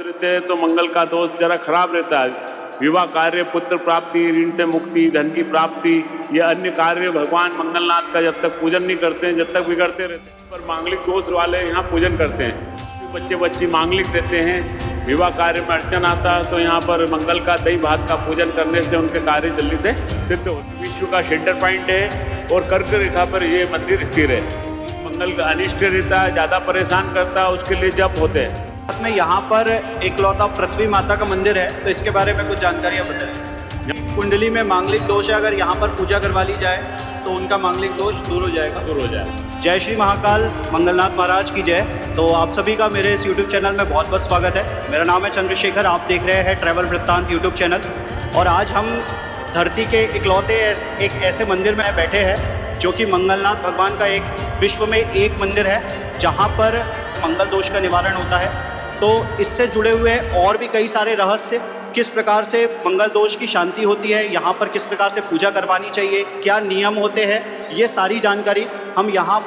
रहते हैं तो मंगल का दोष जरा खराब रहता है। विवाह कार्य, पुत्र प्राप्ति, ऋण से मुक्ति, धन की प्राप्ति, ये अन्य कार्य भगवान मंगलनाथ का जब तक पूजन नहीं करते हैं, जब तक बिगड़ते रहते हैं। पर मांगलिक दोष वाले यहाँ पूजन करते हैं। बच्चे बच्ची मांगलिक रहते हैं, विवाह कार्य में अड़चन आता है तो यहाँ पर मंगल का दही भात का पूजन करने से उनके कार्य जल्दी से सिद्ध होते। विश्व का सेंटर पॉइंट है और कर्क रेखा पर ये मंदिर स्थिर है। मंगल का अनिष्ट रहता है, ज़्यादा परेशान करता है, उसके लिए जप होते हैं। साथ में यहाँ पर एकलौता पृथ्वी माता का मंदिर है, तो इसके बारे में कुछ जानकारियाँ बताएं। कुंडली में मांगलिक दोष है, अगर यहाँ पर पूजा करवा ली जाए तो उनका मांगलिक दोष दूर हो जाएगा। जय श्री महाकाल मंगलनाथ महाराज की जय। तो आप सभी का मेरे इस यूट्यूब चैनल में बहुत बहुत स्वागत है। मेरा नाम है चंद्रशेखर, आप देख रहे हैं ट्रैवल वृत्तांत यूट्यूब चैनल। और आज हम धरती के इकलौते एक ऐसे मंदिर में बैठे हैं जो कि मंगलनाथ भगवान का एक विश्व में एक मंदिर है जहाँ पर मंगल दोष का निवारण होता है। तो इससे जुड़े हुए और भी कई सारे रहस्य, किस प्रकार से मंगल दोष की शांति होती है, यहाँ पर किस प्रकार से पूजा करवानी चाहिए, क्या नियम होते हैं, ये सारी जानकारी हम यहाँ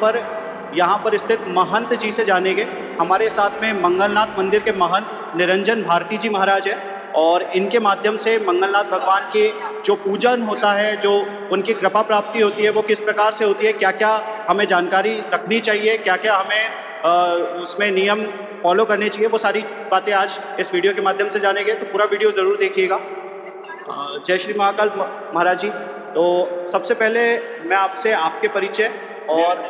पर स्थित महंत जी से जानेंगे। हमारे साथ में मंगलनाथ मंदिर के महंत निरंजन भारती जी महाराज है और इनके माध्यम से मंगलनाथ भगवान के जो पूजन होता है, जो उनकी कृपा प्राप्ति होती है, वो किस प्रकार से होती है, क्या क्या हमें जानकारी रखनी चाहिए, क्या क्या हमें उसमें नियम फॉलो करने चाहिए, वो सारी बातें आज इस वीडियो के माध्यम से जानेंगे। तो पूरा वीडियो ज़रूर देखिएगा। जय श्री महाकाल महाराज जी। तो सबसे पहले मैं आपसे आपके परिचय और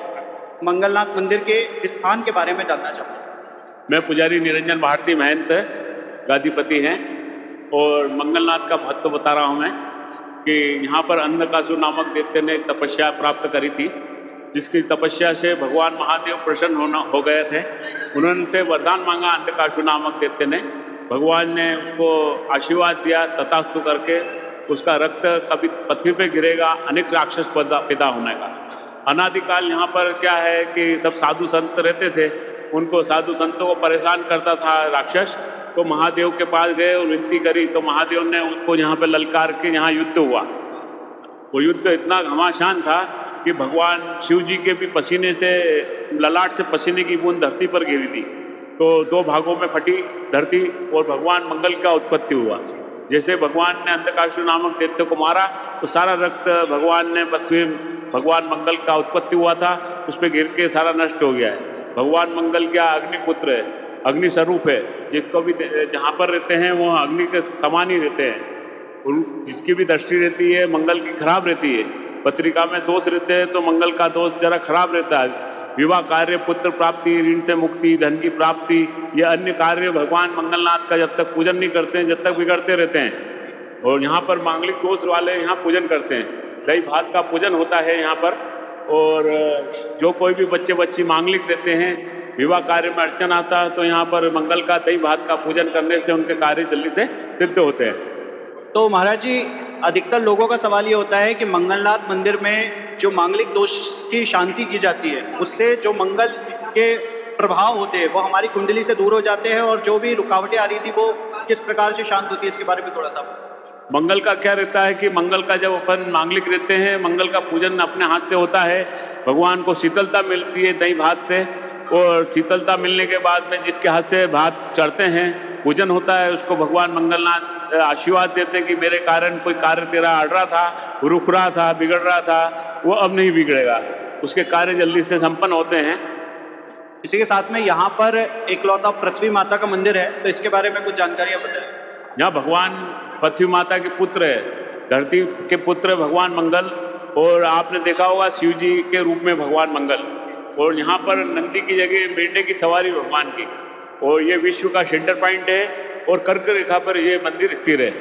मंगलनाथ मंदिर के स्थान के बारे में जानना चाहूँगा। मैं पुजारी निरंजन भारती महंत गादीपति हैं और मंगलनाथ का महत्व बता रहा हूँ मैं कि यहाँ पर अंधकासुर नामक दैत्य ने तपस्या प्राप्त करी थी, जिसकी तपस्या से भगवान महादेव प्रसन्न हो गए थे। उन्होंने से वरदान मांगा अंधकासुर नामक दैत्य ने। भगवान ने उसको आशीर्वाद दिया तथास्तु करके, उसका रक्त कभी पृथ्वी पे गिरेगा, अनेक राक्षस पैदा होने का। अनादिकाल यहाँ पर क्या है कि सब साधु संत रहते थे, उनको साधु संतों को परेशान करता था राक्षस। तो महादेव के पास गए और विनती करी तो महादेव ने उनको यहाँ पे ललकार के यहाँ युद्ध हुआ। वो युद्ध इतना घमासान था कि भगवान शिव जी के भी पसीने से, ललाट से पसीने की बूंद धरती पर गिरी थी। तो दो भागों में फटी धरती और भगवान मंगल का उत्पत्ति हुआ। जैसे भगवान ने अंधकासुर नामक दैत्य को मारा तो सारा रक्त भगवान मंगल का उत्पत्ति हुआ था, उस पर गिर के सारा नष्ट हो गया है। भगवान मंगल क्या अग्निपुत्र है, अग्नि स्वरूप है। जिसको भी जहाँ पर रहते हैं वो अग्नि के समान ही रहते हैं। जिसकी भी दृष्टि रहती है मंगल की खराब रहती है। पत्रिका में दोष रहते हैं तो मंगल का दोष जरा खराब रहता है। विवाह कार्य, पुत्र प्राप्ति, ऋण से मुक्ति, धन की प्राप्ति, ये अन्य कार्य भगवान मंगलनाथ का जब तक पूजन नहीं करते हैं, जब तक बिगड़ते रहते हैं। और यहाँ पर मांगलिक दोष वाले यहाँ पूजन करते हैं। दही भात का पूजन होता है यहाँ पर। और जो कोई भी बच्चे बच्ची मांगलिक रहते हैं, विवाह कार्य में अड़चन आता है तो यहाँ पर मंगल का दही भात का पूजन करने से उनके कार्य जल्दी से सिद्ध होते हैं। तो महाराज जी, अधिकतर लोगों का सवाल ये होता है कि मंगलनाथ मंदिर में जो मांगलिक दोष की शांति की जाती है, उससे जो मंगल के प्रभाव होते हैं वो हमारी कुंडली से दूर हो जाते हैं, और जो भी रुकावटें आ रही थी वो किस प्रकार से शांत होती है, इसके बारे में थोड़ा सा। मंगल का क्या रहता है कि मंगल का जब अपन मांगलिक रहते हैं, मंगल का पूजन अपने हाथ से होता है। भगवान को शीतलता मिलती है दही भात से, और शीतलता मिलने के बाद में जिसके हाथ से भात चढ़ते हैं, पूजन होता है, उसको भगवान मंगलनाथ आशीर्वाद देते हैं कि मेरे कारण कोई कार्य तेरा अड़ रहा था, रुक रहा था, बिगड़ रहा था, वो अब नहीं बिगड़ेगा, उसके कार्य जल्दी से संपन्न होते हैं। इसी के साथ में यहाँ पर एकलौता पृथ्वी माता का मंदिर है, तो इसके बारे में कुछ जानकारियाँ बताएं। यहाँ भगवान पृथ्वी माता के पुत्र है, धरती के पुत्र भगवान मंगल। और आपने देखा होगा शिव जी के रूप में भगवान मंगल, और यहाँ पर नंदी की जगह मेंढे की सवारी भगवान की। और ये विश्व का सेंटर पॉइंट है और कर्क रेखा पर ये मंदिर स्थिर है।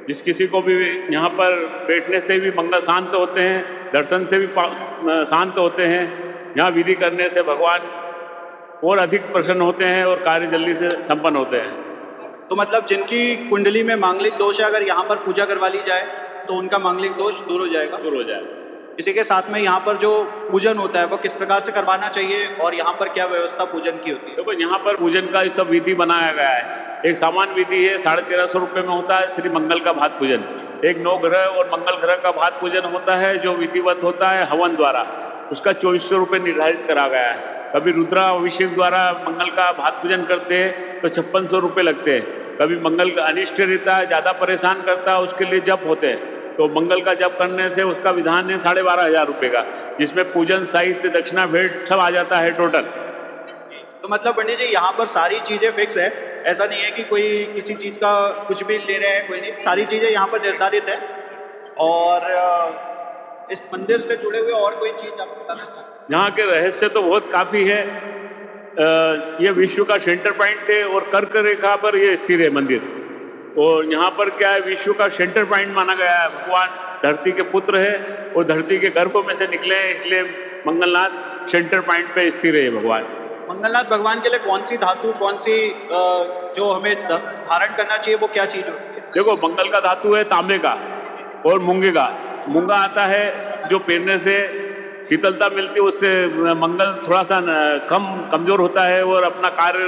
जिस किसी को भी यहाँ पर बैठने से भी मंगल शांत होते हैं, दर्शन से भी शांत होते हैं। यहाँ विधि करने से भगवान और अधिक प्रसन्न होते हैं और कार्य जल्दी से संपन्न होते हैं। तो मतलब जिनकी कुंडली में मांगलिक दोष है, अगर यहाँ पर पूजा करवा ली जाए तो उनका मांगलिक दोष दूर हो जाएगा। इसी के साथ में यहाँ पर जो पूजन होता है वो किस प्रकार से करवाना चाहिए, और यहाँ पर क्या व्यवस्था पूजन की होती है? देखो, यहाँ पर पूजन का सब विधि बनाया गया है। एक सामान्य विधि है, 1350 रुपये में होता है श्री मंगल का भात पूजन। एक नवग्रह और मंगल ग्रह का भात पूजन होता है जो विधिवत होता है हवन द्वारा, उसका 2400 रुपये निर्धारित करा गया है। कभी रुद्राभिषेक द्वारा मंगल का भात पूजन करते हैं तो 5600 रुपये लगते हैं। कभी मंगल का अनिष्ट रहता है, ज़्यादा परेशान करता है, उसके लिए जप होते हैं तो मंगल का जप करने से उसका विधान है 12,500 रुपये का, जिसमें पूजन साहित्य दक्षिणा भेंट सब आ जाता है टोटल। तो मतलब पंडित जी यहाँ पर सारी चीज़ें फिक्स है, ऐसा नहीं है कि कोई किसी चीज़ का कुछ भी ले रहे हैं, कोई नहीं, सारी चीज़ें यहाँ पर निर्धारित है। और इस मंदिर से जुड़े हुए और कोई चीज़ आप बताना चाहते हैं? यहाँ के रहस्य तो बहुत काफ़ी है। ये विश्व का सेंटर पॉइंट है और कर्क रेखा पर ये स्थिर है मंदिर। और यहाँ पर क्या है, विश्व का सेंटर पॉइंट माना गया है। भगवान धरती के पुत्र है और धरती के गर्भ में से निकले हैं, इसलिए मंगलनाथ सेंटर पॉइंट पे स्थिर है भगवान। मंगलनाथ भगवान के लिए कौन सी धातु, कौन सी जो हमें धारण करना चाहिए, वो क्या चीज़ होती है? देखो, मंगल का धातु है तांबे का और मूंगे का। मूंगा आता है जो पहनने से शीतलता मिलती है, उससे मंगल थोड़ा सा कमजोर होता है और अपना कार्य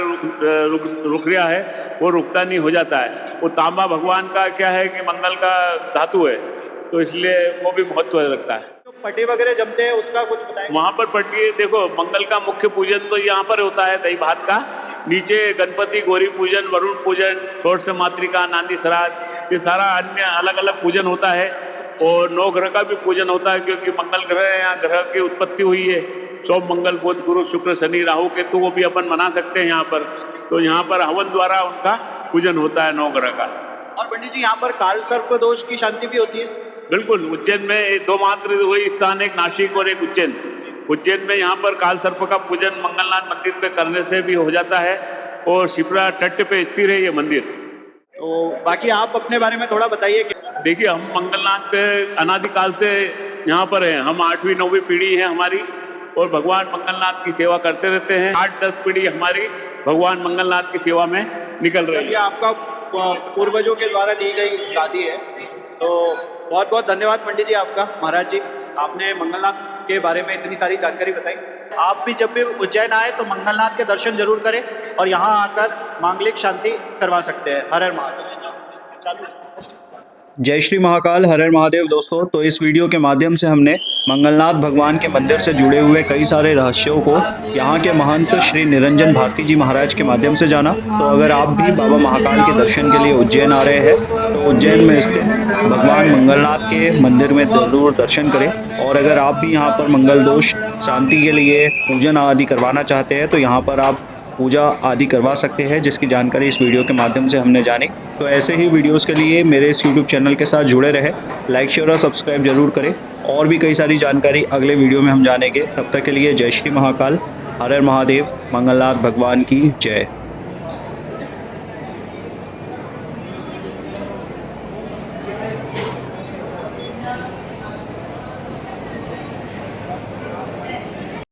रुक रहा है, वो रुकता नहीं, हो जाता है। वो तांबा भगवान का क्या है कि मंगल का धातु है, तो इसलिए वो भी महत्व रखता है। तो पट्टी वगैरह जमते हैं, उसका कुछ बताएं? वहाँ पर पट्टी, देखो मंगल का मुख्य पूजन तो यहाँ पर होता है दही भात का, नीचे गणपति, गौरी पूजन, वरुण पूजन, षोडश मातृका, नांदी श्राद्ध, ये सारा अन्य अलग अलग पूजन होता है। और 9 ग्रह का भी पूजन होता है, क्योंकि मंगल ग्रह है, यहाँ ग्रह की उत्पत्ति हुई है। सोम, मंगल, बुध, गुरु, शुक्र, शनि, राहु, केतु को भी अपन मना सकते हैं यहाँ पर। तो यहाँ पर हवन द्वारा उनका पूजन होता है 9 ग्रह का। और पंडित जी यहाँ पर काल सर्प दोष की शांति भी होती है? बिल्कुल, उज्जैन में 2 मात्र वही स्थान, एक नासिक और एक उज्जैन। उज्जैन में यहाँ पर काल सर्प का पूजन मंगलनाथ मंदिर पे करने से भी हो जाता है और शिप्रा तट पे स्थिर है ये मंदिर। तो बाकी आप अपने बारे में थोड़ा बताइए। देखिए, हम मंगलनाथ पे अनादिकाल से यहाँ पर हैं। हम 8वीं 9वीं पीढ़ी है हमारी और भगवान मंगलनाथ की सेवा करते रहते हैं। 8-10 पीढ़ी हमारी भगवान मंगलनाथ की सेवा में निकल रही है। ये आपका पूर्वजों के द्वारा दी गई गादी है। तो बहुत बहुत धन्यवाद पंडित जी आपका। महाराज जी, आपने मंगलनाथ के बारे में इतनी सारी जानकारी बताई। आप भी जब भी उज्जैन आए तो मंगलनाथ के दर्शन जरूर करें और यहाँ आकर मांगलिक शांति करवा सकते हैं। हर हर महादेव। जय श्री महाकाल, हर हर महादेव। दोस्तों, तो इस वीडियो के माध्यम से हमने मंगलनाथ भगवान के मंदिर से जुड़े हुए कई सारे रहस्यों को यहाँ के महंत श्री निरंजन भारती जी महाराज के माध्यम से जाना। तो अगर आप भी बाबा महाकाल के दर्शन के लिए उज्जैन आ रहे हैं तो उज्जैन में स्थित भगवान मंगलनाथ के मंदिर में जरूर दर्शन करें। और अगर आप भी यहाँ पर मंगल दोष शांति के लिए पूजन आदि करवाना चाहते हैं तो यहाँ पर आप पूजा आदि करवा सकते हैं, जिसकी जानकारी इस वीडियो के माध्यम से हमने जानी। तो ऐसे ही वीडियोस के लिए मेरे इस यूट्यूब चैनल के साथ जुड़े रहे, लाइक शेयर और सब्सक्राइब जरूर करें। और भी कई सारी जानकारी अगले वीडियो में हम जानेंगे। तब तक के लिए जय श्री महाकाल, हर हर महादेव, मंगलनाथ भगवान की जय।